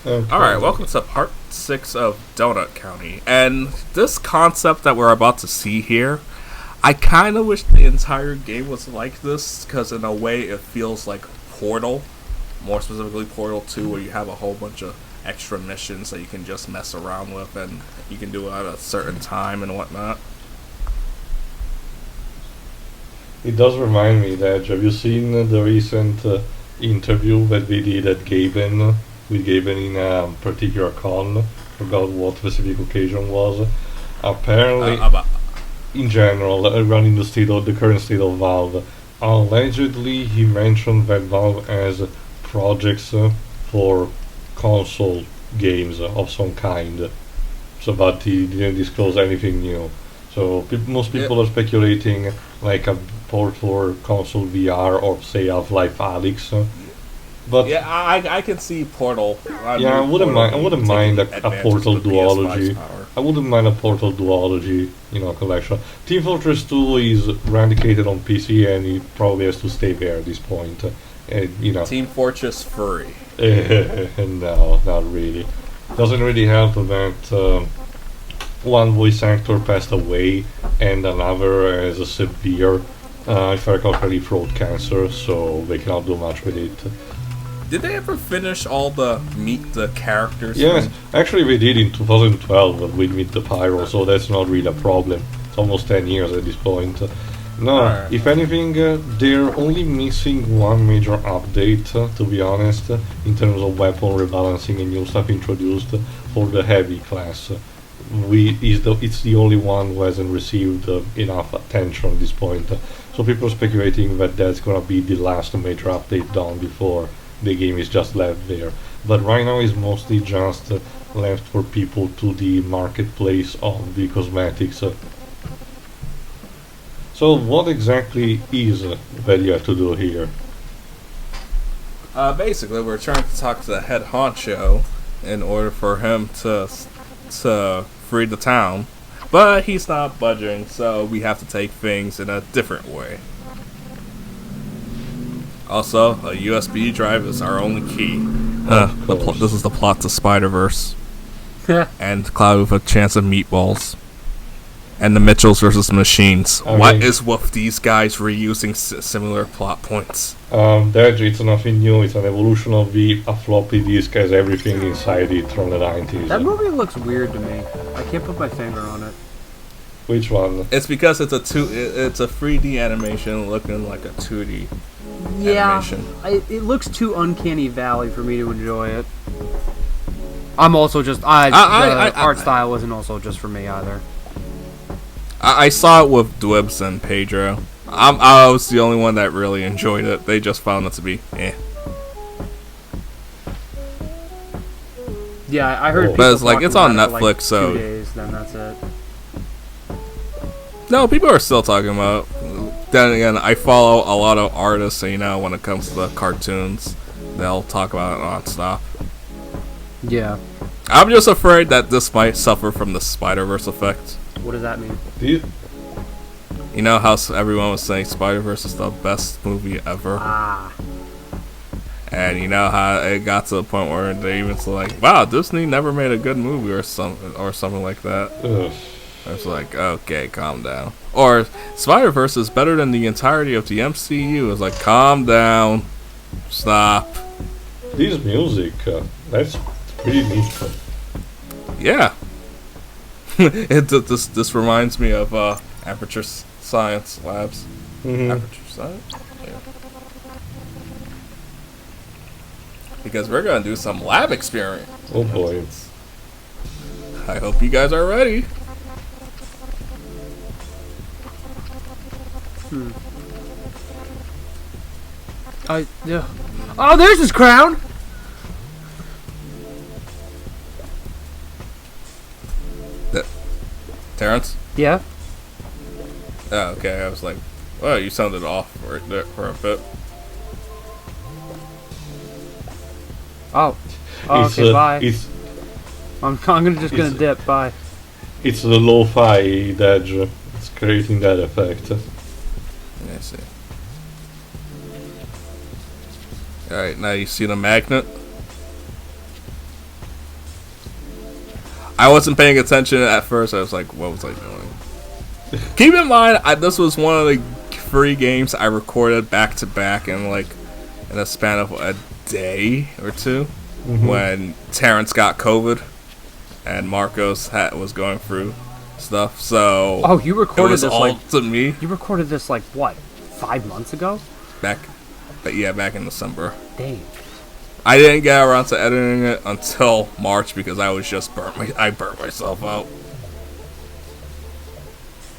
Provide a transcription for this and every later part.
Okay. Alright, welcome to part 6 of Donut County. And this concept that we're about to see here, I kind of wish the entire game was like this, because in a way it feels like Portal, more specifically Portal 2, where you have a whole bunch of extra missions that you can just mess around with, and you can do it at a certain time and whatnot. It does remind me that, have you seen the recent interview that they did at Gaben, with Gaben in a particular con? Forgot what specific occasion was. Apparently, in general, running the current state of Valve, allegedly he mentioned that Valve has projects for console games of some kind, so but he didn't disclose anything new. So most people are speculating like a port for console VR or say Half-Life Alyx. But yeah, I can see Portal. I wouldn't mind a Portal duology. I wouldn't mind a Portal duology, collection. Team Fortress 2 is eradicated on PC and it probably has to stay there at this point. Team Fortress Furry. No, not really. Doesn't really help that one voice actor passed away and another has a severe, if I recall correctly, throat cancer, so they cannot do much with it. Did they ever finish all the Meet the Characters? Yes, actually they did in 2012 with Meet the Pyro, so that's not really a problem. It's almost 10 years at this point. No, if anything, they're only missing one major update, to be honest, in terms of weapon rebalancing and new stuff introduced for the heavy class. It's the only one who hasn't received enough attention at this point. So people are speculating that that's gonna be the last major update done before the game is just left there. But right now it's mostly just left for people to the marketplace of the cosmetics. So what exactly is that you have to do here? Basically, we're trying to talk to the head honcho in order for him to free the town, but he's not budging, so we have to take things in a different way. Also, a USB drive is our only key. This is the plot to Spider-Verse. And Cloud with a chance of meatballs. And the Mitchells versus Machines. What is with these guys reusing similar plot points? It's nothing new. It's an evolution of a floppy disk has everything inside it from the 90s. That movie looks weird to me. I can't put my finger on it. Which one? It's because it's a 3D animation looking like a 2D animation. It looks too Uncanny Valley for me to enjoy it. I'm also just... the art style wasn't also just for me either. I saw it with Dwibs and Pedro. I was the only one that really enjoyed it. They just found it to be Yeah, I heard. But it's like it's on Netflix, so 2 days, then that's it. No, people are still talking about it. Then again, I follow a lot of artists, and when it comes to the cartoons, they'll talk about it non-stop. Yeah. I'm just afraid that this might suffer from the Spider-Verse effect. What does that mean? You know how everyone was saying Spider-Verse is the best movie ever? And you know how it got to the point where they even said like, wow, Disney never made a good movie or something like that. I was like, okay, calm down. Or Spider-Verse is better than the entirety of the MCU. It's like, calm down. Stop. This music, that's pretty neat. Yeah. This reminds me of Aperture Science Labs. Mm-hmm. Aperture Science? Yeah. Because we're going to do some lab experiments. Oh boy. I hope you guys are ready. Yeah. Oh, there's his crown! Terrence? Yeah? Oh, okay. I was like, well, you sounded off right there for a bit. Oh. Okay, bye. I'm gonna dip, bye. It's the lo-fi edge. It's creating that effect. I see. Alright, now you see the magnet? I wasn't paying attention at first. I was like, what was I doing? Keep in mind, this was one of the free games I recorded back to back in a span of a day or two when Terrence got COVID and Marcos was going through stuff. So you recorded this to me. You recorded this what, 5 months ago? Back in December. Dang. I didn't get around to editing it until March because I was just I burnt myself out.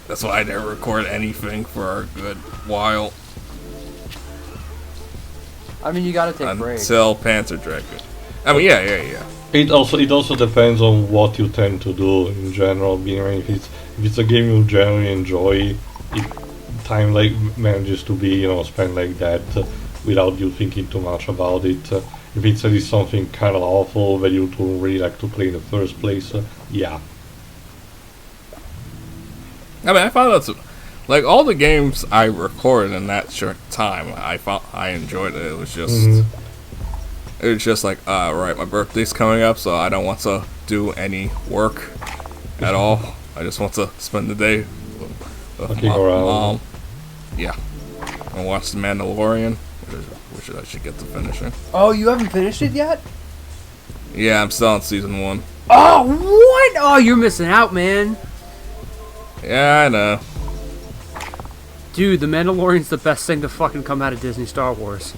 That's why I didn't record anything for a good while. I mean, you gotta take breaks. Until Panzer Dragon. I mean, yeah. It also depends on what you tend to do in general. If it's a game you generally enjoy, time manages to be spent like that without you thinking too much about it. If it's at least something kind of awful that you don't really like to play in the first place, yeah. I mean, I found that's all the games I recorded in that short time. I enjoyed it. It was just right, my birthday's coming up, so I don't want to do any work at all. I just want to spend the day with my mom. Yeah, and watch The Mandalorian, which I should get to finishing. Oh, you haven't finished it yet? Yeah, I'm still on season 1. Oh, what? Oh, you're missing out, man. Yeah, I know. Dude, The Mandalorian's the best thing to fucking come out of Disney Star Wars.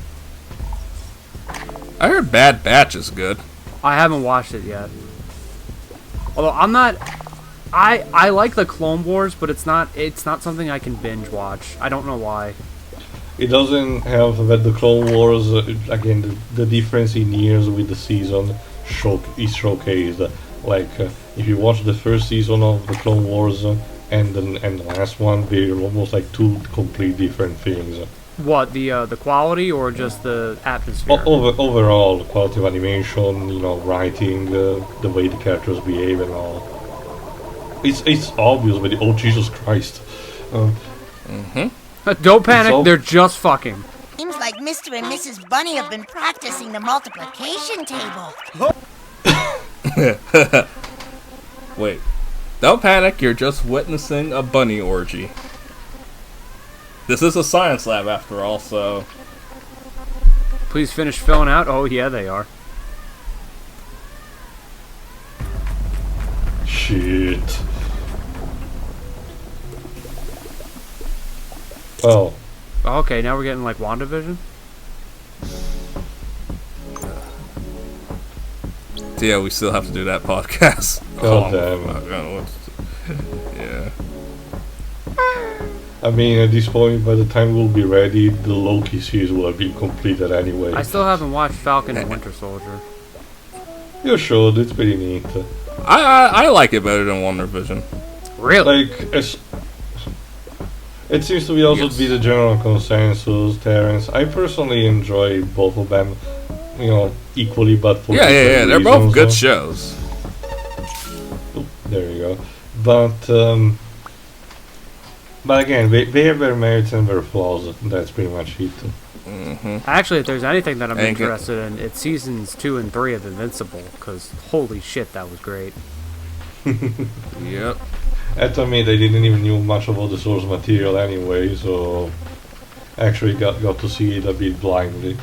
I heard Bad Batch is good. I haven't watched it yet. Although I'm not... I like the Clone Wars, but it's not something I can binge watch. I don't know why. It doesn't have that the Clone Wars, again, the difference in years with the season is showcased. If you watch the first season of the Clone Wars and the last one, they're almost like two complete different things. What, the quality or just the atmosphere? Overall, the quality of animation, writing, the way the characters behave and all. It's obvious, but oh Jesus Christ. Don't panic, they're just fucking. Seems like Mr. and Mrs. Bunny have been practicing the multiplication table. Wait. Don't panic, you're just witnessing a bunny orgy. This is a science lab after all, so... Please finish filling out. Oh, yeah, they are. Shit. Oh. Okay, now we're getting WandaVision? Yeah, we still have to do that podcast. God damn. Yeah. I mean, at this point, by the time we'll be ready, the Loki series will have been completed anyway. I still haven't watched Falcon and Winter Soldier. You should, it's pretty neat. I like it better than WandaVision. Really? It seems to be also be the general consensus, Terrence. I personally enjoy both of them, equally, but for yeah. They're both good shows. Oh, there you go. But again, they have their merits and their flaws. That's pretty much it. Actually, if there's anything that I'm interested in, it's seasons 2 and 3 of Invincible, because holy shit, that was great. Yep. And to me, they didn't even know much about the source material anyway, so actually got to see it a bit blindly.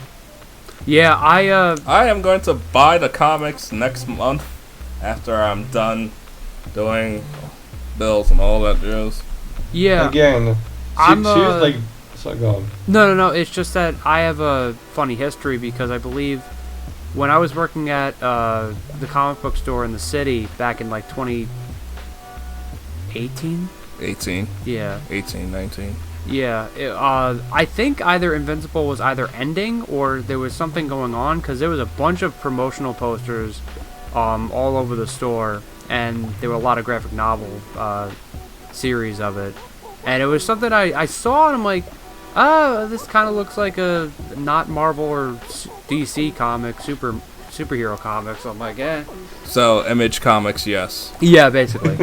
Yeah, I am going to buy the comics next month after I'm done doing bills and all that jazz. Yeah. Again, so go on. No, it's just that I have a funny history because I believe when I was working at the comic book store in the city back in 2018? 18. Yeah. 18, 19. Yeah. I think either Invincible was either ending or there was something going on because there was a bunch of promotional posters all over the store and there were a lot of graphic novel series of it. And it was something I saw and I'm like, this kind of looks like a not Marvel or DC comic, superhero comics. So I'm like, eh. So Image Comics, yes. Yeah, basically.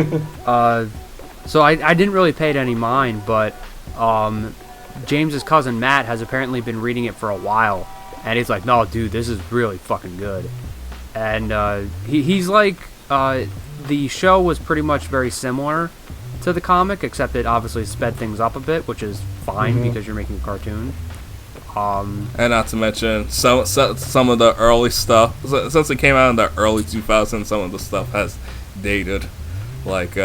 So I didn't really pay it any mind, but James's cousin Matt has apparently been reading it for a while, and he's like, no, dude, this is really fucking good. And he's like, the show was pretty much very similar to the comic, except it obviously sped things up a bit, which is fine because you're making a cartoon. And not to mention some of the early stuff. Since it came out in the early 2000s, some of the stuff has dated. Like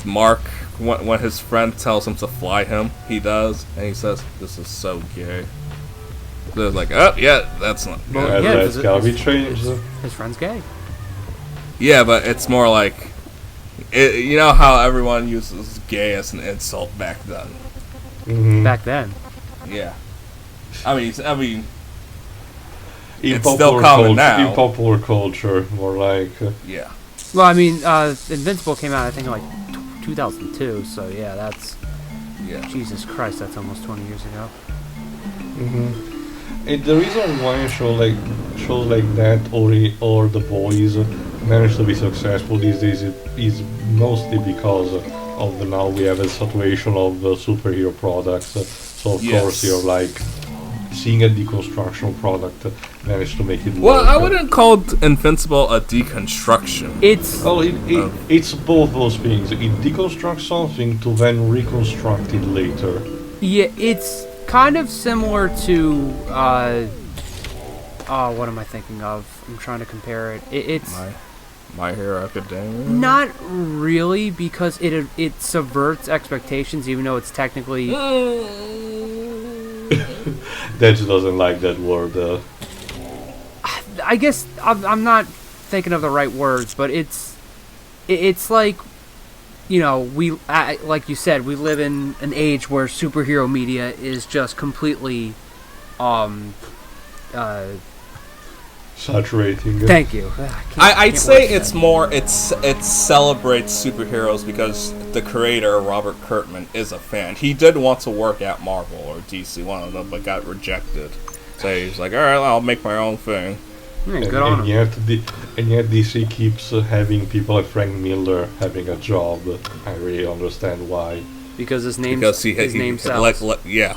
Mark, when his friend tells him to fly him, he does, and he says, "This is so gay." They're like, "Oh yeah, that's not." Well, Good. yeah, that's gotta be changed. His friend's gay. Yeah, but it's more like, you know how everyone uses "gay" as an insult back then. Back then. Yeah. I mean, In it's still common now. In popular culture, more like. Yeah. Well, I mean, Invincible came out, I think, in like 2002, so yeah, that's... Yeah. Jesus Christ, that's almost 20 years ago. And the reason why shows like that or The Boys manage to be successful these days is mostly because of the now we have a situation of superhero products. So of course you're like seeing a deconstruction product manage to make it work. Well, I wouldn't call Invincible a deconstruction. It's... Well, it's both those things. It deconstructs something to then reconstruct it later. Yeah, it's kind of similar to, what am I thinking of? I'm trying to compare it. It's... My Hero Academia? Not really, because it subverts expectations, even though it's technically... That doesn't like that word. I guess I'm not thinking of the right words, but it's like, you know, we like you said, we live in an age where superhero media is just completely Saturating. Thank you. I'd say it's more it celebrates superheroes because the creator Robert Kirkman is a fan. He did want to work at Marvel or DC, one of them, but got rejected. So he's like, all right, I'll make my own thing. Yeah, good on him. Yet DC keeps having people like Frank Miller having a job. I really understand why. Because his name sells. Yeah.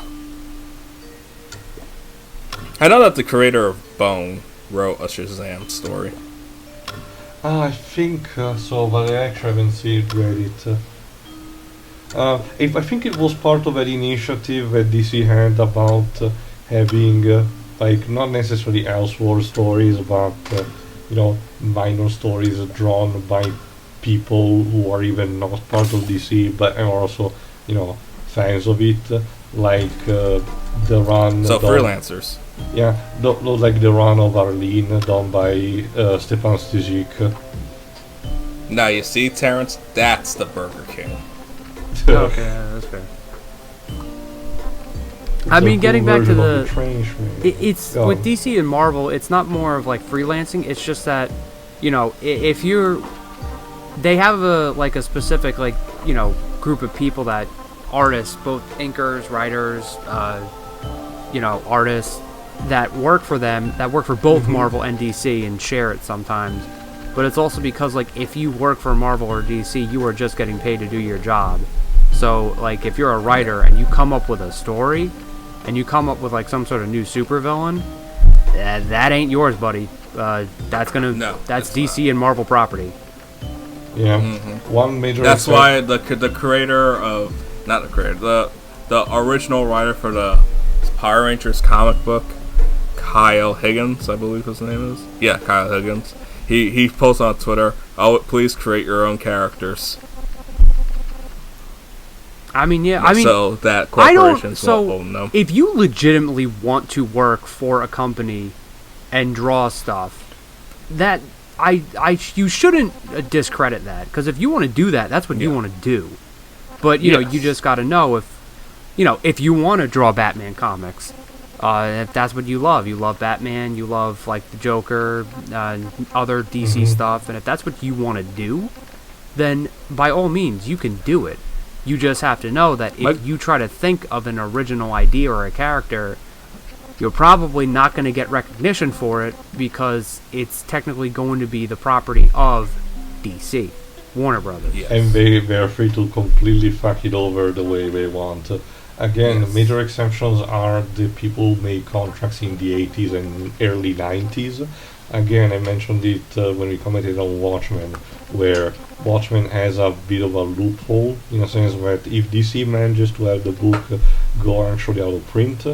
I know that the creator of Bone wrote a Shazam story. I think so, but I actually haven't read it. I think it was part of an initiative that DC had about having, like, not necessarily Elseworld stories, but, minor stories drawn by people who are even not part of DC, but are also, fans of it, like the run... So freelancers. Yeah, like the run of Arlene done by Stepan Stizik. Now you see, Terrence, that's the Burger King. Okay, that's fair. I mean, getting back to the... It's with DC and Marvel, it's not more of like freelancing, it's just that, if you're... They have a specific, group of people that... Artists, both inkers, writers, artists, that work for them, that work for both Marvel and DC and share it sometimes. But it's also because, if you work for Marvel or DC, you are just getting paid to do your job. So, if you're a writer and you come up with a story, and you come up with, some sort of new supervillain, that ain't yours, buddy. That's DC and Marvel property. Yeah. One major... That's why the creator of... Not the creator, the original writer for the Power Rangers comic book, Kyle Higgins, I believe his name is. Yeah, Kyle Higgins. He posts on Twitter, "Oh, please create your own characters." I mean, so that corporations won't own them. If you legitimately want to work for a company and draw stuff, that you shouldn't discredit that, because if you want to do that, that's what you want to do. But, you just got to know if you want to draw Batman comics, if that's what you love Batman, you love, the Joker, other DC stuff, and if that's what you want to do, then by all means, you can do it. You just have to know that if you try to think of an original idea or a character, you're probably not going to get recognition for it because it's technically going to be the property of DC. Warner Brothers. Yes. And they're free to completely fuck it over the way they want. Again, major exceptions are the people who made contracts in the 80s and early 90s, Again, I mentioned it when we commented on Watchmen, where Watchmen has a bit of a loophole in a sense that if DC manages to have the book go actually out of print,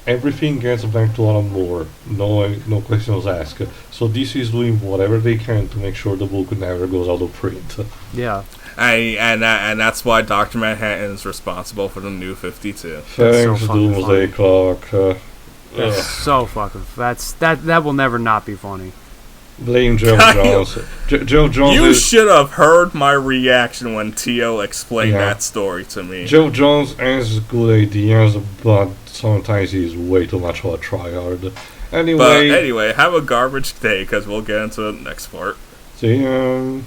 everything gets back to Alan Moore, no questions asked. So DC is doing whatever they can to make sure the book never goes out of print. Yeah. And that's why Dr. Manhattan is responsible for the New 52. Thanks, so fucking Doomsday Clock. That's so fucking. That will never not be funny. Blame Geoff Johns. Geoff Johns. You should have heard my reaction when Tio explained Yeah. that story to me. Geoff Johns has good ideas, but sometimes he's way too much of a tryhard. But Anyway, anyway, have a garbage day because we'll get into the next part. see ya.